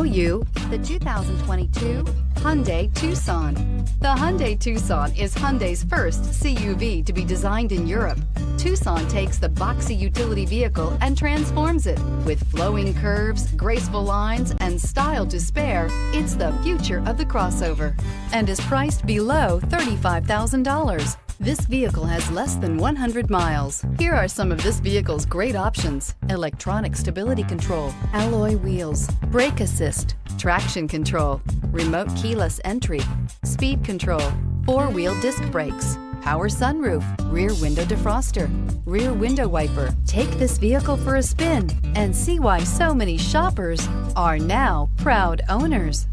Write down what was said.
you the 2022 Hyundai Tucson. The Hyundai Tucson is Hyundai's first CUV to be designed in Europe. Tucson takes the boxy utility vehicle and transforms it. With flowing curves, graceful lines, and style to spare, it's the future of the crossover and is priced below $35,000. This vehicle has less than 100 miles. Here are some of this vehicle's great options: electronic stability control, alloy wheels, brake assist, traction control, remote keyless entry, speed control, four-wheel disc brakes, power sunroof, rear window defroster, rear window wiper. Take this vehicle for a spin and see why so many shoppers are now proud owners.